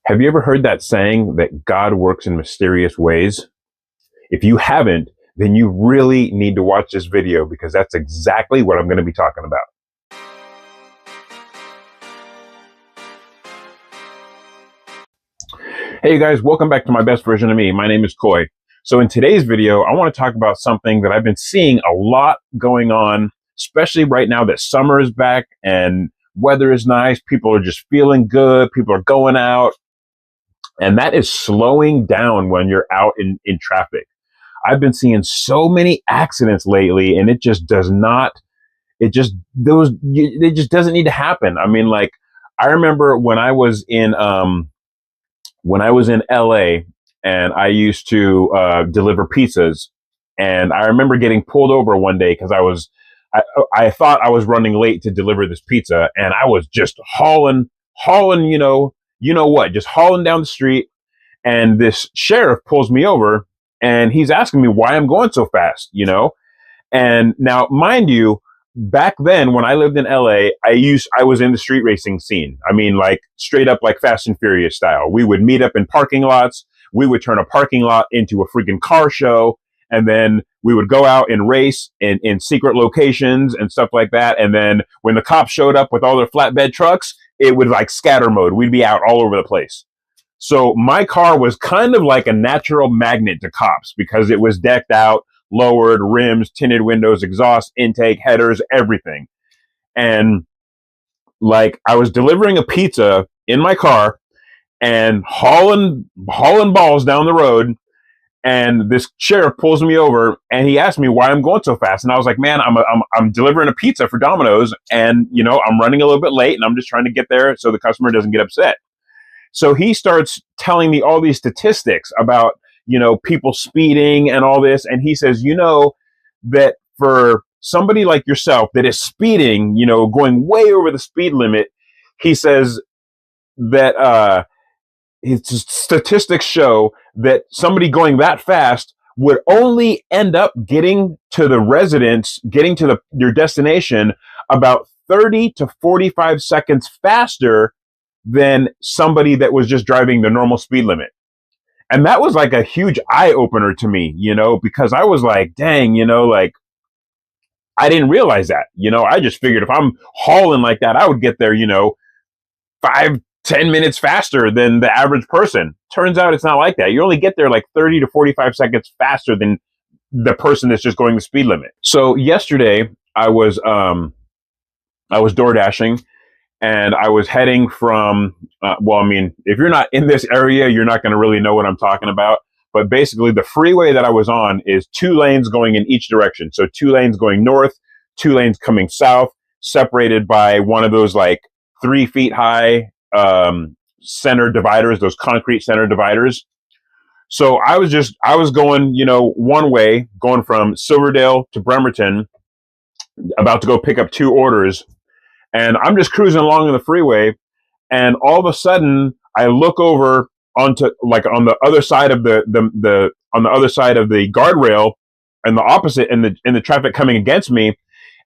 Have you ever heard that saying that God works in mysterious ways? If you haven't, then you really need to watch this video because that's exactly what I'm going to be talking about. Hey guys, welcome back to My Best Version of Me. My name is Coy. So in today's video, I want to talk about something that I've been seeing a lot going on, especially right now that summer is back and weather is nice. People are just feeling good. People are going out. And that is slowing down when you're out in traffic. I've been seeing so many accidents lately, and it just does not, it just doesn't need to happen. I mean, like, I remember when I was in LA and I used to deliver pizzas, and I remember getting pulled over one day because I thought I was running late to deliver this pizza, and I was just hauling, just hauling down the street. And this sheriff pulls me over and he's asking me why I'm going so fast, And now, mind you, back then when I lived in LA, I was in the street racing scene. I mean, like straight up like Fast and Furious style. We would meet up in parking lots. We would turn a parking lot into a freaking car show. And then we would go out and race in secret locations and stuff like that. And then when the cops showed up with all their flatbed trucks, it would like scatter mode. We'd be out all over the place. So my car was kind of like a natural magnet to cops because it was decked out, lowered, rims, tinted windows, exhaust, intake, headers, everything. And like I was delivering a pizza in my car and hauling balls down the road. And this sheriff pulls me over and he asked me why I'm going so fast. And I was like, man, I'm delivering a pizza for Domino's and, I'm running a little bit late and I'm just trying to get there so the customer doesn't get upset. So he starts telling me all these statistics about, people speeding and all this. And he says, that for somebody like yourself that is speeding, going way over the speed limit, he says that, his statistics show that somebody going that fast would only end up getting to the residence, getting to your destination about 30 to 45 seconds faster than somebody that was just driving the normal speed limit. And that was like a huge eye opener to me, because I was like, dang, like I didn't realize that, I just figured if I'm hauling like that, I would get there, 5-10 minutes faster than the average person. Turns out it's not like that. You only get there like 30 to 45 seconds faster than the person that's just going the speed limit. So yesterday I was DoorDashing and I was heading from, if you're not in this area, you're not going to really know what I'm talking about. But basically the freeway that I was on is 2 lanes going in each direction. So 2 lanes going north, 2 lanes coming south, separated by one of those like 3 feet high center dividers, those concrete center dividers. So I was going, one way, going from Silverdale to Bremerton, about to go pick up 2 orders. And I'm just cruising along on the freeway. And all of a sudden I look over onto like on the other side of on the other side of the guardrail and the opposite in the traffic coming against me.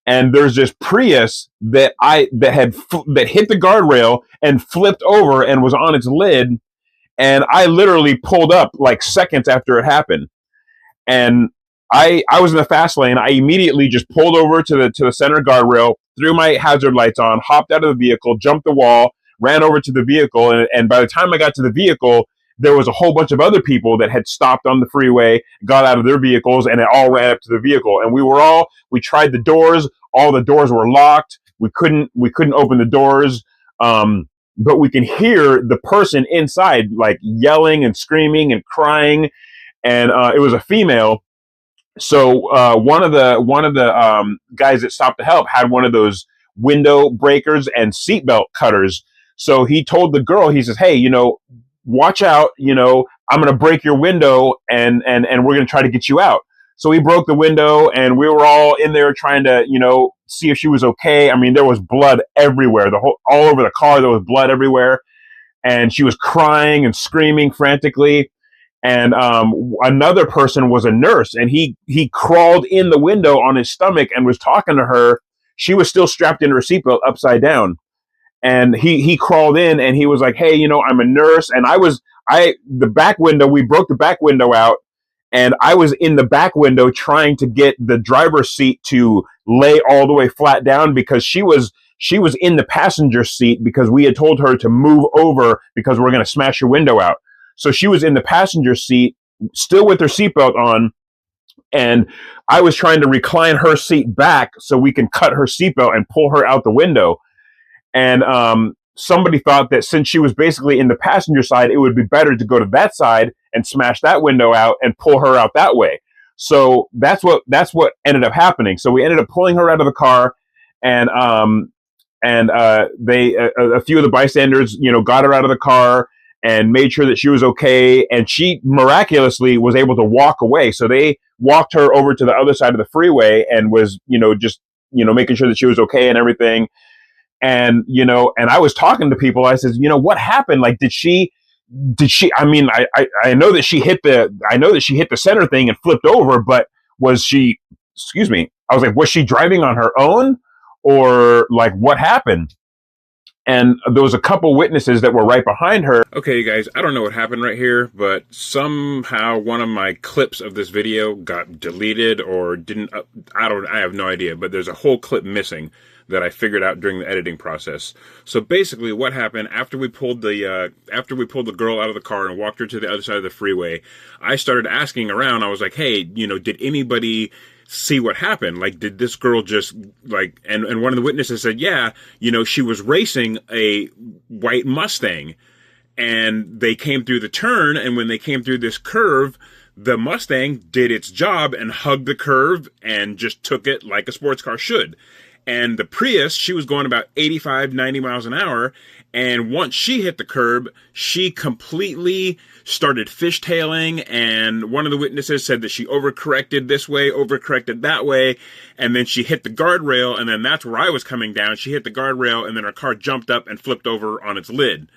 And there's this Prius that hit the guardrail and flipped over and was on its lid. And I literally pulled up like seconds after it happened. And I was in the fast lane. I immediately just pulled over to the center guardrail, threw my hazard lights on, hopped out of the vehicle, jumped the wall, ran over to the vehicle. And by the time I got to the vehicle, there was a whole bunch of other people that had stopped on the freeway, got out of their vehicles, and it all ran up to the vehicle. And we tried the doors. All the doors were locked. We couldn't open the doors. But we can hear the person inside like yelling and screaming and crying. And it was a female. So one of the guys that stopped to help had one of those window breakers and seatbelt cutters. So he told the girl, he says, hey, watch out, I'm going to break your window and we're going to try to get you out. So he broke the window and we were all in there trying to, see if she was okay. I mean, there was blood everywhere, all over the car. There was blood everywhere. And she was crying and screaming frantically. And another person was a nurse, and he crawled in the window on his stomach and was talking to her. She was still strapped in her seatbelt upside down. and he crawled in and he was like, hey, I'm a nurse. And the back window, we broke the back window out, and I was in the back window trying to get the driver's seat to lay all the way flat down, because she was in the passenger seat because we had told her to move over because we're going to smash your window out. So she was in the passenger seat still with her seatbelt on, and I was trying to recline her seat back so we can cut her seatbelt and pull her out the window. And somebody thought that since she was basically in the passenger side, it would be better to go to that side and smash that window out and pull her out that way. So that's what ended up happening. So we ended up pulling her out of the car, and they a few of the bystanders, got her out of the car and made sure that she was okay. And she miraculously was able to walk away. So they walked her over to the other side of the freeway and was, just, making sure that she was okay and everything. And, and I was talking to people. I said, what happened? Like, did she, I mean, I know that she hit the center thing and flipped over, but was she, excuse me, I was like, was she driving on her own, or like what happened? And there was a couple witnesses that were right behind her. Okay, you guys, I don't know what happened right here, but somehow one of my clips of this video got deleted or didn't. I have no idea, but there's a whole clip missing that I figured out during the editing process. So basically what happened after we pulled the girl out of the car and walked her to the other side of the freeway, I started asking around. I was like, hey, did anybody see what happened? Like, did this girl just like, and one of the witnesses said, yeah, she was racing a white Mustang, and they came through the turn, and when they came through this curve, the Mustang did its job and hugged the curve and just took it like a sports car should. And the Prius, she was going about 85, 90 miles an hour. And once she hit the curb, she completely started fishtailing. And one of the witnesses said that she overcorrected this way, overcorrected that way. And then she hit the guardrail. And then that's where I was coming down. She hit the guardrail, and then her car jumped up and flipped over on its lid.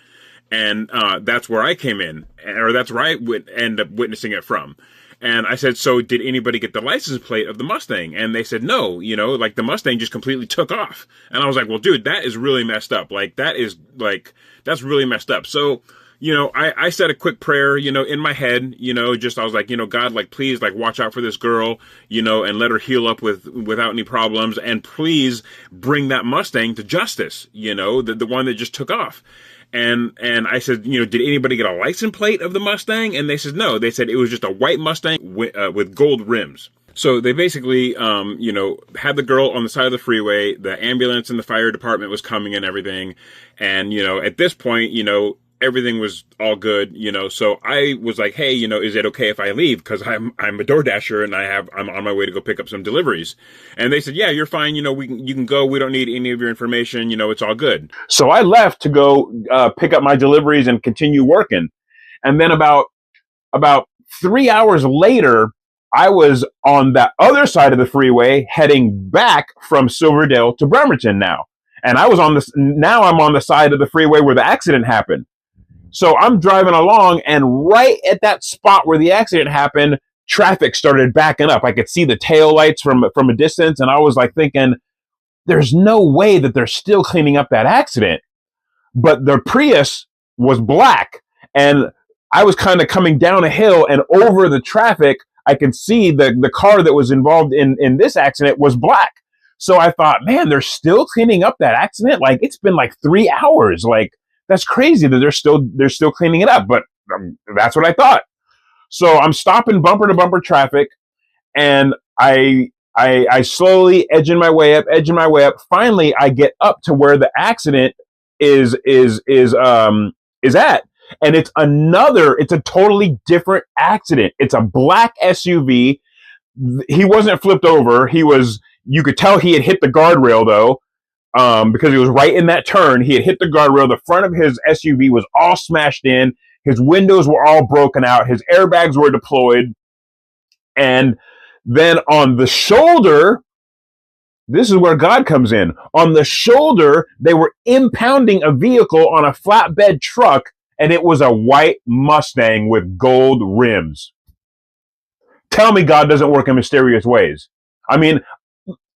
And that's where I came in, or that's where I would end up witnessing it from. And I said, so did anybody get the license plate of the Mustang? And they said, no, like the Mustang just completely took off. And I was like, well, dude, that is really messed up. Like, that's really messed up. So, I said a quick prayer, in my head, I was like, God, like, please, like, watch out for this girl, and let her heal up without any problems. And please bring that Mustang to justice, the one that just took off. And I said, did anybody get a license plate of the Mustang? And they said, no. They said it was just a white Mustang with gold rims. So they basically, had the girl on the side of the freeway. The ambulance and the fire department was coming and everything. And, at this point, everything was all good, so I was like, hey, is it okay if I leave? Cause I'm a DoorDasher and I'm on my way to go pick up some deliveries. And they said, yeah, you're fine. You can go. We don't need any of your information. It's all good. So I left to go, pick up my deliveries and continue working. And then about 3 hours later, I was on that other side of the freeway heading back from Silverdale to Bremerton now. And I'm on the side of the freeway where the accident happened. So I'm driving along, and right at that spot where the accident happened, traffic started backing up. I could see the tail lights from a distance, and I was like thinking, there's no way that they're still cleaning up that accident. But the Prius was black, and I was kind of coming down a hill, and over the traffic, I could see the car that was involved in this accident was black. So I thought, man, they're still cleaning up that accident? Like, it's been like 3 hours. Like, that's crazy that they're still cleaning it up, but that's what I thought. So I'm stopping bumper to bumper traffic, and I slowly edging my way up. Finally, I get up to where the accident is at, and it's a totally different accident. It's a black SUV. He wasn't flipped over. You could tell he had hit the guardrail though. Because he was right in that turn. He had hit the guardrail. The front of his SUV was all smashed in. His windows were all broken out. His airbags were deployed. And then on the shoulder, this is where God comes in. On the shoulder, they were impounding a vehicle on a flatbed truck, and it was a white Mustang with gold rims. Tell me God doesn't work in mysterious ways. I mean,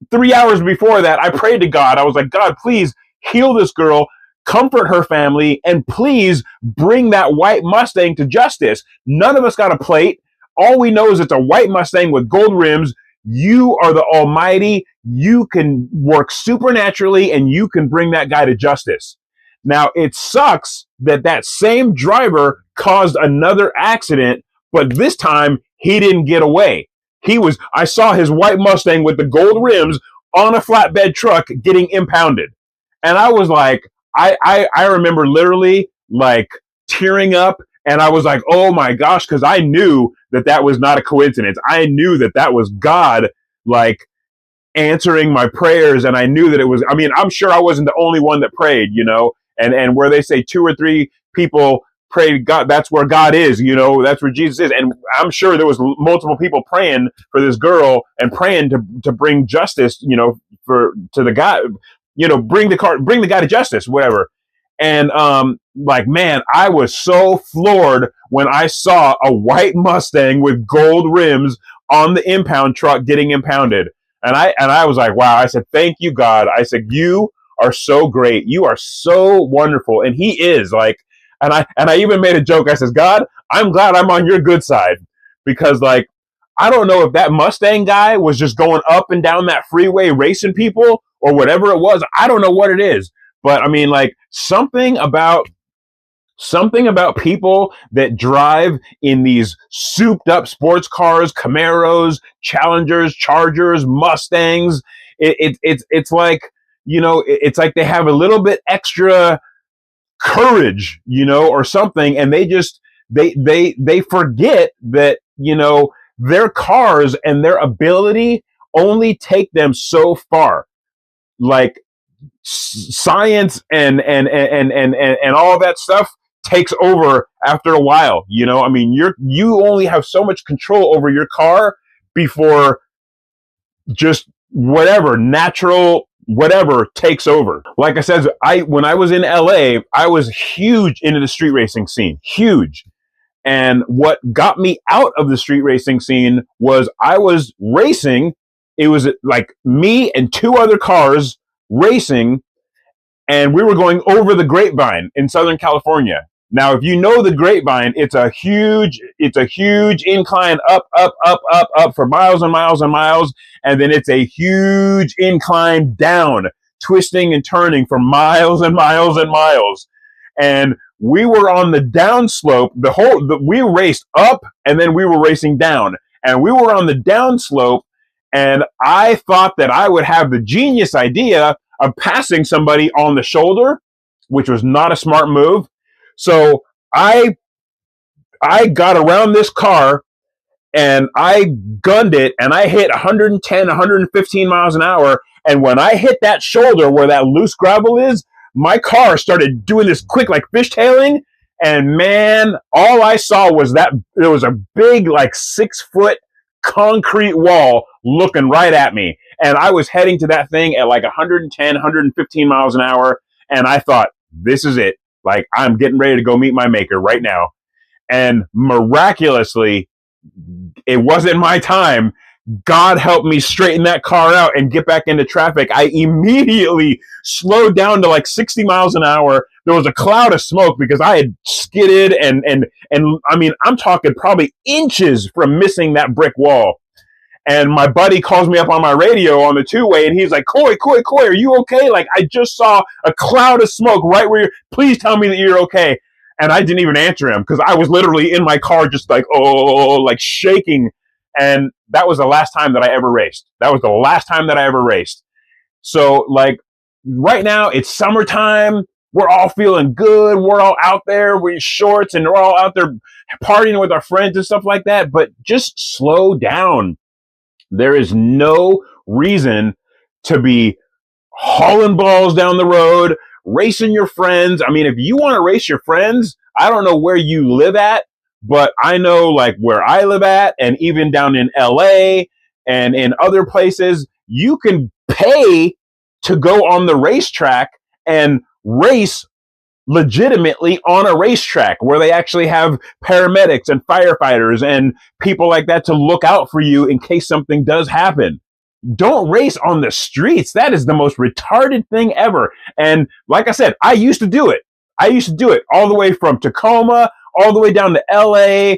3 hours before that, I prayed to God. I was like, God, please heal this girl. comfort her family, and please bring that white Mustang to justice. None of us got a plate. All we know is it's a white Mustang with gold rims. You are the Almighty. You can work supernaturally and you can bring that guy to justice. Now, it sucks that that same driver caused another accident, but this time he didn't get away. I saw his white Mustang with the gold rims on a flatbed truck getting impounded. And I was like, I remember literally like tearing up, and I was like, oh my gosh, because I knew that that was not a coincidence. I knew that that was God, like, answering my prayers. And I knew that it was, I mean, I'm sure I wasn't the only one that prayed, you know, and where they say 2 or 3 people pray to God, that's where God is, you know, that's where Jesus is. And I'm sure there was multiple people praying for this girl and praying to bring justice, you know, to the guy, you know, bring the guy to justice, whatever. And like, man, I was so floored when I saw a white Mustang with gold rims on the impound truck getting impounded. And I was like, wow. I said, thank you, God. I said, you are so great. You are so wonderful. And he is, like, and I even made a joke. I says, God, I'm glad I'm on your good side, because, like, I don't know if that Mustang guy was just going up and down that freeway racing people or whatever it was. I don't know what it is, but I mean, like, something about people that drive in these souped up sports cars, Camaros, Challengers, Chargers, Mustangs. It's like, you know, it's like they have a little bit extra courage, you know, or something. And they forget that, you know, their cars and their ability only take them so far. Like, science and all that stuff takes over after a while, you know. I mean, you only have so much control over your car before just natural whatever takes over. Like I said, when I was in LA, I was huge into the street racing scene, huge. And what got me out of the street racing scene was I was racing. It was like me and 2 other cars racing, and we were going over the Grapevine in Southern California. Now, if you know the Grapevine, it's a huge incline up for miles and miles and miles. And then it's a huge incline down, twisting and turning for miles and miles and miles. And we were on the downslope. We raced up, and then we were racing down, and we were on the downslope. And I thought that I would have the genius idea of passing somebody on the shoulder, which was not a smart move. So I got around this car and I gunned it, and I hit 110, 115 miles an hour. And when I hit that shoulder where that loose gravel is, my car started doing this quick, like, fishtailing. And man, all I saw was that there was a big, like, 6-foot concrete wall looking right at me. And I was heading to that thing at like 110, 115 miles an hour. And I thought, this is it. Like, I'm getting ready to go meet my maker right now. And miraculously, it wasn't my time. God helped me straighten that car out and get back into traffic. I immediately slowed down to like 60 miles an hour. There was a cloud of smoke because I had skidded and I mean, I'm talking probably inches from missing that brick wall. And my buddy calls me up on my radio on the 2-way, and he's like, Coy, are you okay? Like, I just saw a cloud of smoke right where please tell me that you're okay. And I didn't even answer him because I was literally in my car just like, oh, like shaking. And that was the last time that I ever raced. So, like, right now it's summertime. We're all feeling good. We're all out there with shorts, and we're all out there partying with our friends and stuff like that. But just slow down. There is no reason to be hauling balls down the road, racing your friends. I mean, if you want to race your friends, I don't know where you live at, but I know, like, where I live at, and even down in LA and in other places, you can pay to go on the racetrack and race legitimately on a racetrack where they actually have paramedics and firefighters and people like that to look out for you in case something does happen. Don't race on the streets. That is the most retarded thing ever. And like I said, I used to do it. I used to do it all the way from Tacoma, all the way down to LA,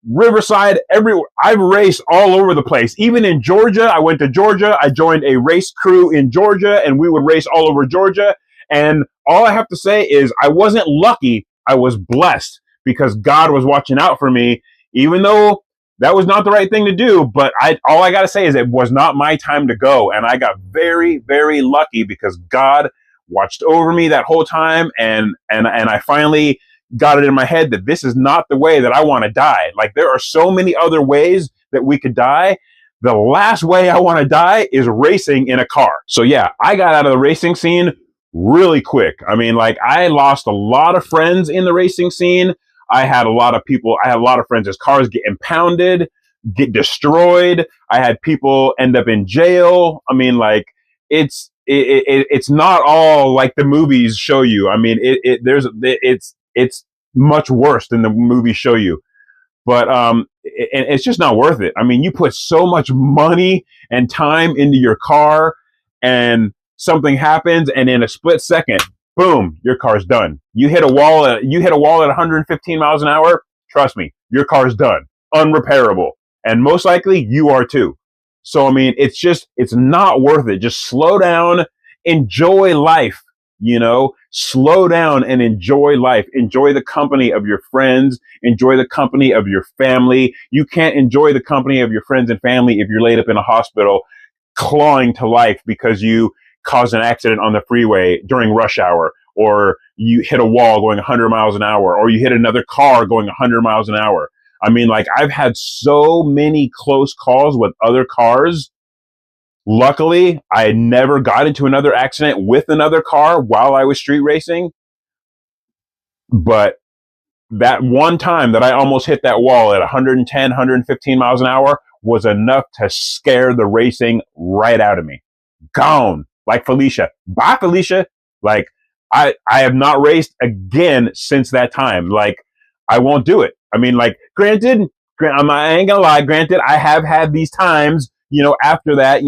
Riverside, everywhere. I've raced all over the place. Even in Georgia, I went to Georgia. I joined a race crew in Georgia, and we would race all over Georgia. And all I have to say is I wasn't lucky. I was blessed because God was watching out for me, even though that was not the right thing to do. But all I got to say is it was not my time to go. And I got very, very lucky because God watched over me that whole time. And I finally got it in my head that this is not the way that I want to die. Like, there are so many other ways that we could die. The last way I want to die is racing in a car. So yeah, I got out of the racing scene really quick. I mean, like, I lost a lot of friends in the racing scene. I had a lot of friends as cars get impounded, get destroyed. I had people end up in jail. I mean, like, it's not all like the movies show you. I mean, it's much worse than the movies show you. But it's just not worth it. I mean, you put so much money and time into your car, and something happens, and in a split second, boom, your car's done. You hit a wall at 115 miles an hour. Trust me, your car's done, unrepairable, and most likely you are too. So I mean, it's not worth it. Just slow down, enjoy life. Slow down and enjoy life. Enjoy the company of your friends. Enjoy the company of your family. You can't enjoy the company of your friends and family if you're laid up in a hospital clawing to life because you caused an accident on the freeway during rush hour, or you hit a wall going 100 miles an hour, or you hit another car going 100 miles an hour. I mean, like, I've had so many close calls with other cars. Luckily, I never got into another accident with another car while I was street racing. But that one time that I almost hit that wall at 110, 115 miles an hour was enough to scare the racing right out of me. Gone. Like Felicia. Bye, Felicia. Like, I have not raced again since that time. Like, I won't do it. I mean, like, granted, I ain't gonna lie, granted, I have had these times, after that,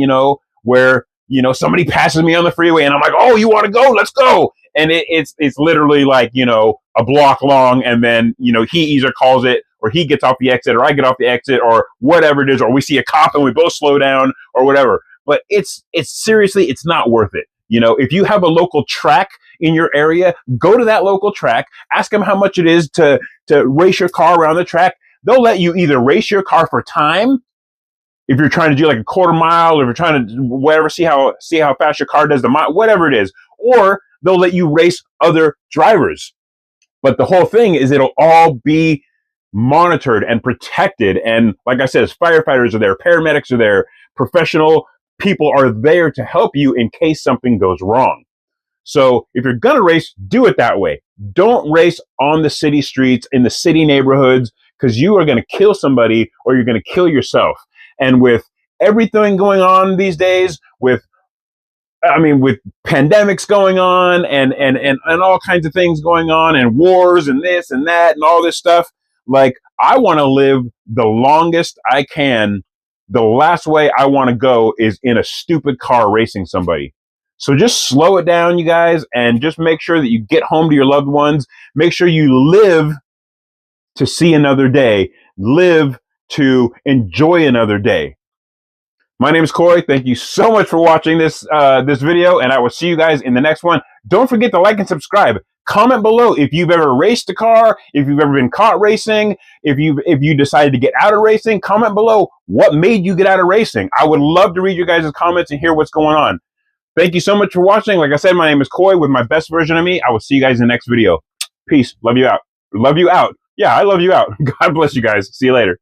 where, somebody passes me on the freeway and I'm like, oh, you want to go? Let's go. And it's literally like, a block long. And then, he either calls it, or he gets off the exit, or I get off the exit, or whatever it is, or we see a cop and we both slow down or whatever. But it's seriously, it's not worth it. If you have a local track in your area, go to that local track, ask them how much it is to race your car around the track. They'll let you either race your car for time, if you're trying to do like a quarter mile, or if you're trying to whatever, see how fast your car does the mile, whatever it is, or they'll let you race other drivers. But the whole thing is it'll all be monitored and protected. And like I said, firefighters are there, paramedics are there, professional people are there to help you in case something goes wrong. So if you're going to race, do it that way. Don't race on the city streets, in the city neighborhoods, because you are going to kill somebody or you're going to kill yourself. And with everything going on these days, with pandemics going on and all kinds of things going on, and wars and this and that and all this stuff, like, I want to live the longest I can. The last way I want to go is in a stupid car racing somebody. So just slow it down, you guys, and just make sure that you get home to your loved ones. Make sure you live to see another day. Live to enjoy another day. My name is Corey. Thank you so much for watching this video, and I will see you guys in the next one. Don't forget to like and subscribe. Comment below if you've ever raced a car, if you've ever been caught racing, if you decided to get out of racing. Comment below what made you get out of racing. I would love to read your guys' comments and hear what's going on. Thank you so much for watching. Like I said, my name is Coy with my best version of me. I will see you guys in the next video. Peace. Love you out. Love you out. Yeah, I love you out. God bless you guys. See you later.